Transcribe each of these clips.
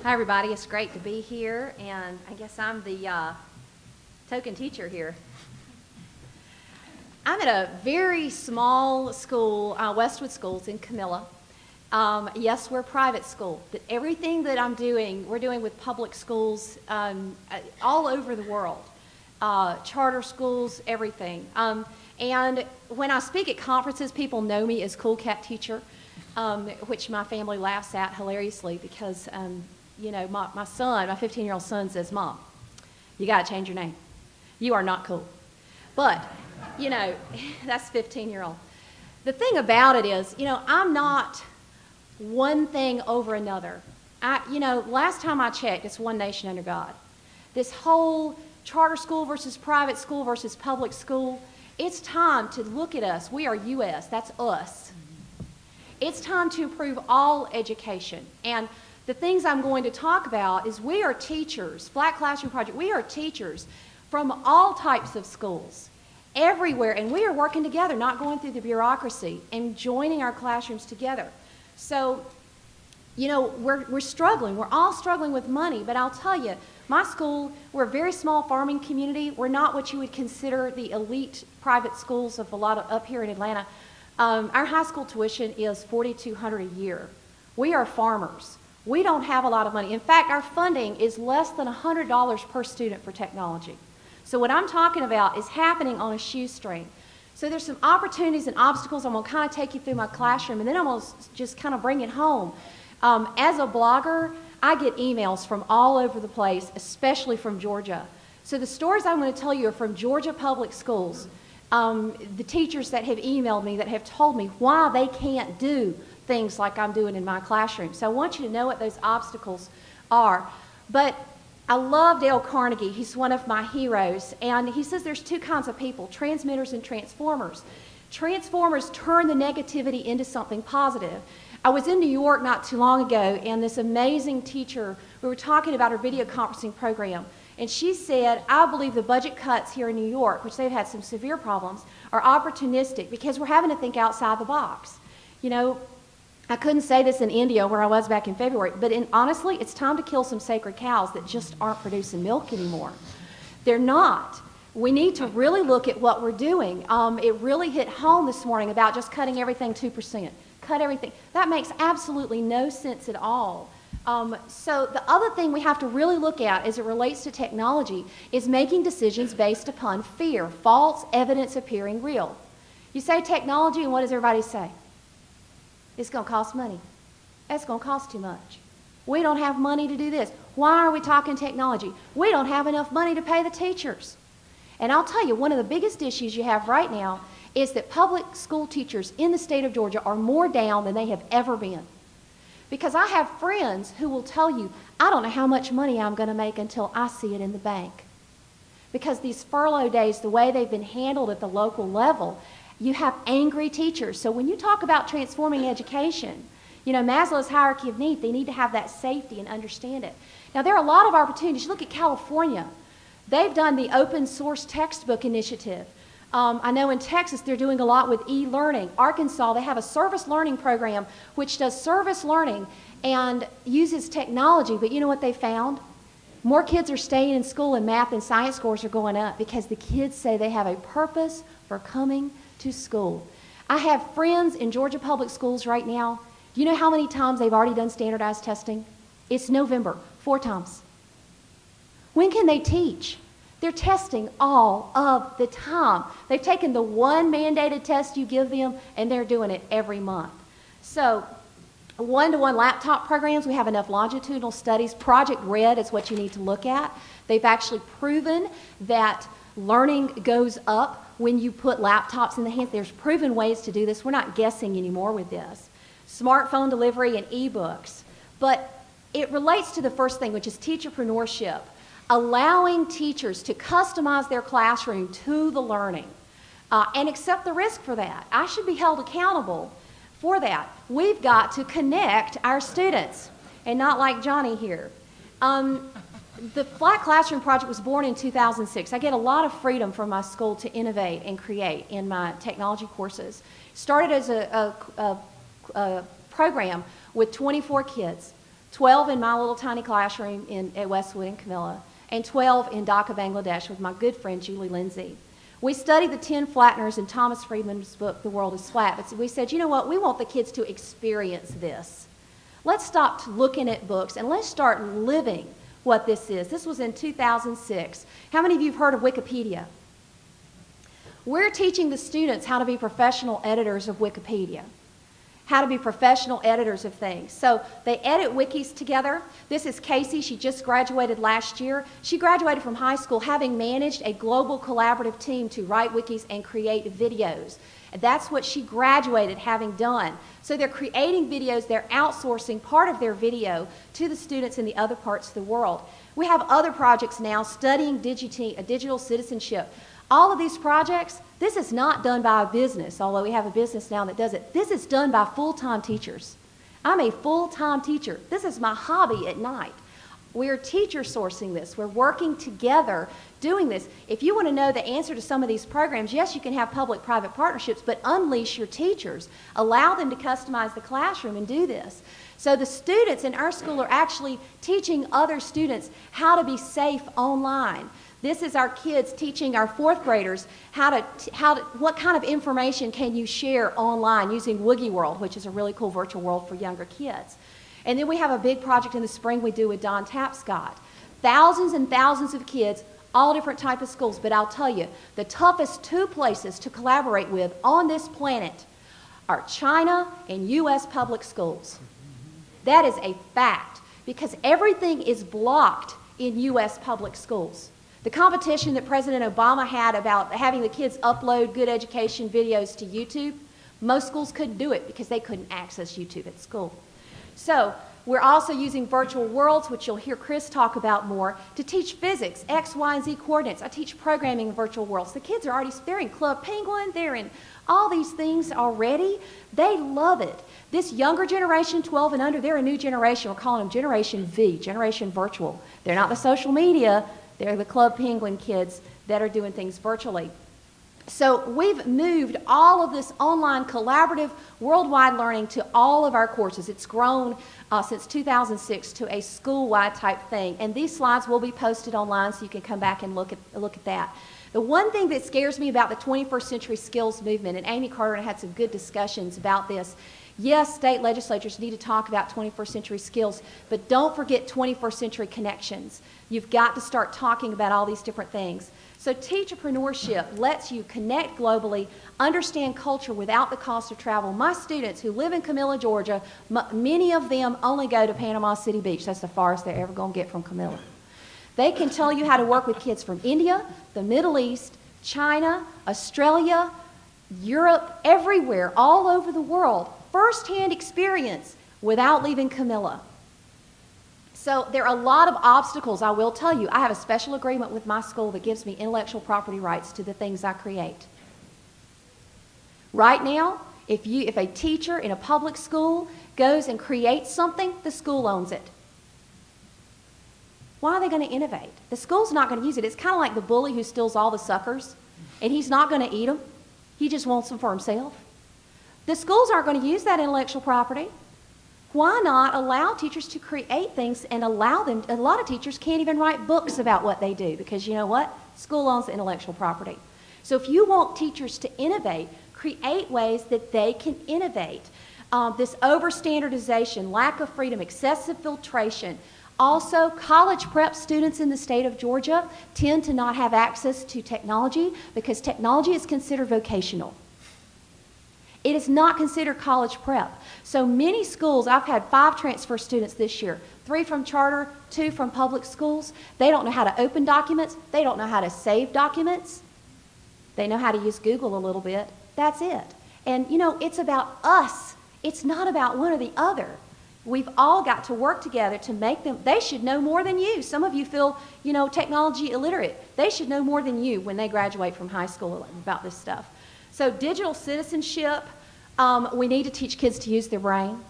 Hi, everybody. It's great to be here, and I guess I'm the token teacher here. I'm at a very small school, Westwood Schools in Camilla. Yes, we're a private school, but everything that I'm doing, we're doing with public schools all over the world. Charter schools, everything. And when I speak at conferences, people know me as Cool Cat Teacher, which my family laughs at hilariously because, you know, my son, my 15-year-old son says, "Mom, you got to change your name. You are not cool." But, you know, that's 15-year-old. The thing about it is, you know, I'm not one thing over another. Last time I checked, it's one nation under God. This whole charter school versus private school versus public school, it's time to look at us. We are U.S., that's us. It's time to improve all education. And the things I'm going to talk about is we are teachers, Flat Classroom Project, we are teachers from all types of schools, everywhere, and we are working together, not going through the bureaucracy, and joining our classrooms together. So, you know, we're struggling. We're all struggling with money, but I'll tell you, my school, we're a very small farming community. We're not what you would consider the elite private schools of a lot of up here in Atlanta. Our high school tuition is $4,200 a year. We are farmers. We don't have a lot of money. In fact, our funding is less than $100 per student for technology. So what I'm talking about is happening on a shoestring. So there's some opportunities and obstacles. I'm going to kind of take you through my classroom, and then I'm going to just kind of bring it home. As a blogger, I get emails from all over the place, especially from Georgia. So the stories I'm going to tell you are from Georgia public schools. The teachers that have emailed me that have told me why they can't do things like I'm doing in my classroom. So I want you to know what those obstacles are. But I love Dale Carnegie. He's one of my heroes. And he says there's two kinds of people, transmitters and transformers. Transformers turn the negativity into something positive. I was in New York not too long ago, and this amazing teacher, we were talking about her video conferencing program, and she said, I believe the budget cuts here in New York, which they've had some severe problems, are opportunistic because we're having to think outside the box. You know, I couldn't say this in India where I was back in February, but honestly, it's time to kill some sacred cows that just aren't producing milk anymore. They're not. We need to really look at what we're doing. It really hit home this morning about just cutting everything 2%. Cut everything. That makes absolutely no sense at all. So the other thing we have to really look at as it relates to technology is making decisions based upon fear, false evidence appearing real. You say technology, and what does everybody say? It's going to cost money. It's going to cost too much. We don't have money to do this. Why are we talking technology? We don't have enough money to pay the teachers. And I'll tell you, one of the biggest issues you have right now is that public school teachers in the state of Georgia are more down than they have ever been. Because I have friends who will tell you, I don't know how much money I'm going to make until I see it in the bank. Because these furlough days, the way they've been handled at the local level, you have angry teachers. So when you talk about transforming education, you know, Maslow's hierarchy of need, they need to have that safety and understand it. Now, there are a lot of opportunities. Look at California. They've done the open source textbook initiative. I know in Texas they're doing a lot with e-learning. Arkansas, they have a service learning program which does service learning and uses technology. But you know what they found? More kids are staying in school and math and science scores are going up because the kids say they have a purpose for coming to school. I have friends in Georgia public schools right now. Do you know how many times they've already done standardized testing? It's November, 4 times. When can they teach? They're testing all of the time. They've taken the one mandated test you give them, and they're doing it every month. So, one-to-one laptop programs, we have enough longitudinal studies. Project Red is what you need to look at. They've actually proven that learning goes up when you put laptops in the hands. There's proven ways to do this. We're not guessing anymore with this. Smartphone delivery and e-books. But it relates to the first thing, which is teacherpreneurship. Allowing teachers to customize their classroom to the learning and accept the risk for that. I should be held accountable for that. We've got to connect our students and not like Johnny here. The Flat Classroom Project was born in 2006. I get a lot of freedom from my school to innovate and create in my technology courses. Started as a program with 24 kids. 12 in my little tiny classroom at Westwood in Camilla, and 12 in Dhaka, Bangladesh with my good friend Julie Lindsay. We studied the 10 flatteners in Thomas Friedman's book, The World is Flat, but we said, you know what, we want the kids to experience this. Let's stop looking at books and let's start living what this is. This was in 2006. How many of you have heard of Wikipedia? We're teaching the students how to be professional editors of Wikipedia, how to be professional editors of things. So they edit wikis together. This is Casey. She just graduated last year. She graduated from high school having managed a global collaborative team to write wikis and create videos. And that's what she graduated having done. So they're creating videos. They're outsourcing part of their video to the students in the other parts of the world. We have other projects now studying digital citizenship. All of these projects, this is not done by a business, although we have a business now that does it. This is done by full-time teachers. I'm a full-time teacher. This is my hobby at night. We're teacher sourcing this. We're working together doing this. If you want to know the answer to some of these programs, yes, you can have public-private partnerships, but unleash your teachers. Allow them to customize the classroom and do this. So the students in our school are actually teaching other students how to be safe online. This is our kids teaching our fourth graders what kind of information can you share online using Woogie World, which is a really cool virtual world for younger kids. And then we have a big project in the spring we do with Don Tapscott. Thousands and thousands of kids, all different types of schools, but I'll tell you, the toughest two places to collaborate with on this planet are China and U.S. public schools. That is a fact, because everything is blocked in U.S. public schools. The competition that President Obama had about having the kids upload good education videos to YouTube, most schools couldn't do it because they couldn't access YouTube at school. So we're also using virtual worlds, which you'll hear Chris talk about more, to teach physics, X, Y, and Z coordinates. I teach programming in virtual worlds. The kids are they're in Club Penguin, they're in all these things already. They love it. This younger generation, 12 and under, they're a new generation. We're calling them Generation V, Generation Virtual. They're not the social media. They're the Club Penguin kids that are doing things virtually. So we've moved all of this online collaborative worldwide learning to all of our courses. It's grown since 2006 to a school-wide type thing. And these slides will be posted online so you can come back and look at that. The one thing that scares me about the 21st century skills movement, and Amy Carter and I had some good discussions about this. Yes, state legislatures need to talk about 21st century skills, but don't forget 21st century connections. You've got to start talking about all these different things. So teacherpreneurship lets you connect globally, understand culture without the cost of travel. My students who live in Camilla, Georgia, many of them only go to Panama City Beach. That's the farthest they're ever going to get from Camilla. They can tell you how to work with kids from India, the Middle East, China, Australia, Europe, everywhere, all over the world. First-hand experience without leaving Camilla. So there are a lot of obstacles, I will tell you. I have a special agreement with my school that gives me intellectual property rights to the things I create. Right now, if a teacher in a public school goes and creates something, the school owns it. Why are they going to innovate? The school's not going to use it. It's kind of like the bully who steals all the suckers, and he's not going to eat them. He just wants them for himself. The schools aren't going to use that intellectual property. Why not allow teachers to create things and allow them? A lot of teachers can't even write books about what they do because you know what? School owns the intellectual property. So if you want teachers to innovate, create ways that they can innovate. This over-standardization, lack of freedom, excessive filtration. Also, college prep students in the state of Georgia tend to not have access to technology because technology is considered vocational. It is not considered college prep. So many schools, I've had 5 transfer students this year, 3 from charter, 2 from public schools. They don't know how to open documents. They don't know how to save documents. They know how to use Google a little bit. That's it. And you know, it's about us. It's not about one or the other. We've all got to work together to make them, they should know more than you. Some of you feel, you know, technology illiterate. They should know more than you when they graduate from high school about this stuff. So digital citizenship, we need to teach kids to use their brain.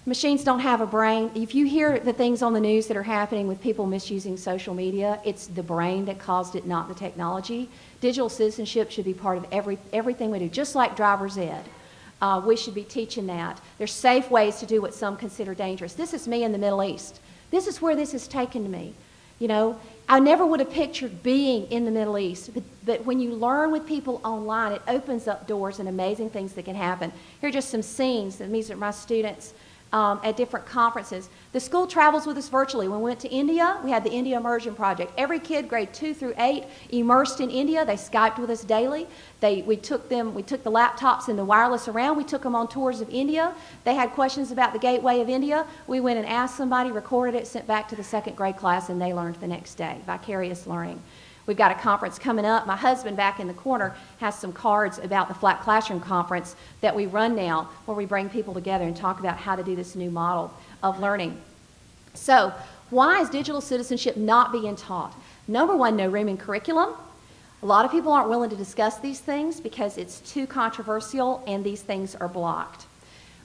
Machines don't have a brain. If you hear the things on the news that are happening with people misusing social media, it's the brain that caused it, not the technology. Digital citizenship should be part of everything we do, just like driver's ed. We should be teaching that. There's safe ways to do what some consider dangerous. This is me in the Middle East. This is where this has taken me. You know, I never would have pictured being in the Middle East, but when you learn with people online, it opens up doors and amazing things that can happen. Here are just some scenes that these are my students at different conferences. The school travels with us virtually. When we went to India, we had the India Immersion Project. Every kid, grade 2 through 8, immersed in India. They Skyped with us daily. We took the laptops and the wireless around. We took them on tours of India. They had questions about the Gateway of India. We went and asked somebody, recorded it, sent back to the second grade class, and they learned the next day. Vicarious Learning. We've got a conference coming up. My husband back in the corner has some cards about the Flat Classroom Conference that we run now, where we bring people together and talk about how to do this new model of learning. So, why is digital citizenship not being taught? Number one, no room in curriculum. A lot of people aren't willing to discuss these things because it's too controversial and these things are blocked. I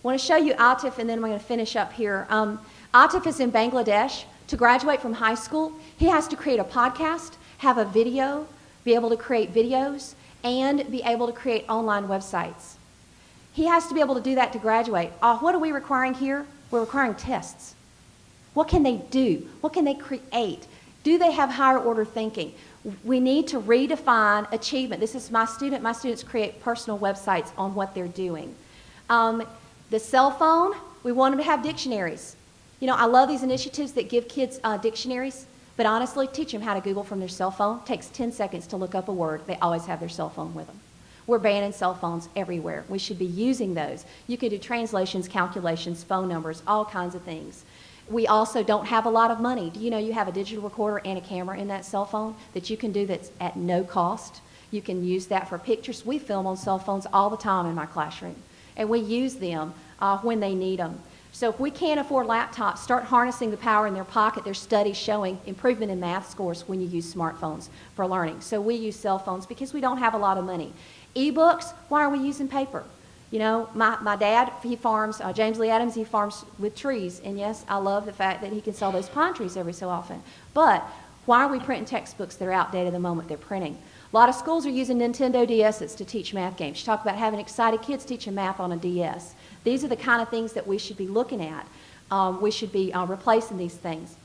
want to show you Atif, and then I'm going to finish up here. Atif is in Bangladesh. To graduate from high school, he has to create a podcast, have a video, be able to create videos, and be able to create online websites. He has to be able to do that to graduate. What are we requiring here? We're requiring tests. What can they do? What can they create? Do they have higher order thinking? We need to redefine achievement. This is my student. My students create personal websites on what they're doing. The cell phone, we want them to have dictionaries. You know, I love these initiatives that give kids dictionaries. But honestly, teach them how to Google from their cell phone. It takes 10 seconds to look up a word. They always have their cell phone with them. We're banning cell phones everywhere. We should be using those. You can do translations, calculations, phone numbers, all kinds of things. We also don't have a lot of money. Do you know you have a digital recorder and a camera in that cell phone that you can do that's at no cost? You can use that for pictures. We film on cell phones all the time in my classroom, and we use them when they need them. So if we can't afford laptops, start harnessing the power in their pocket. There's studies showing improvement in math scores when you use smartphones for learning. So we use cell phones because we don't have a lot of money. E-books, why are we using paper? You know, my dad, he farms, James Lee Adams, he farms with trees. And yes, I love the fact that he can sell those pine trees every so often. But why are we printing textbooks that are outdated the moment they're printing? A lot of schools are using Nintendo DSs to teach math games. You talk about having excited kids teaching math on a DS. These are the kind of things that we should be looking at. We should be replacing these things.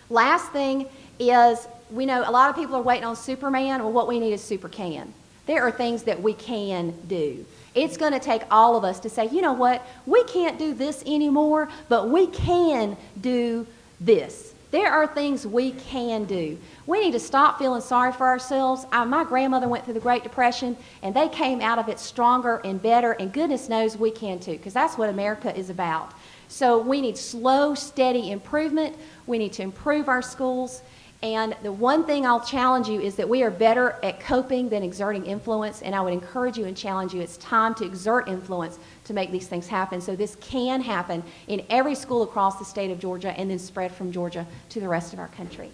Last thing is, we know a lot of people are waiting on Superman. Well, what we need is Super-Can. There are things that we can do. It's going to take all of us to say, you know what, we can't do this anymore, but we can do this. There are things we can do. We need to stop feeling sorry for ourselves. My grandmother went through the Great Depression, and they came out of it stronger and better, and goodness knows we can too, because that's what America is about. So we need slow, steady improvement. We need to improve our schools. And the one thing I'll challenge you is that we are better at coping than exerting influence, and I would encourage you and challenge you, it's time to exert influence to make these things happen. So this can happen in every school across the state of Georgia and then spread from Georgia to the rest of our country.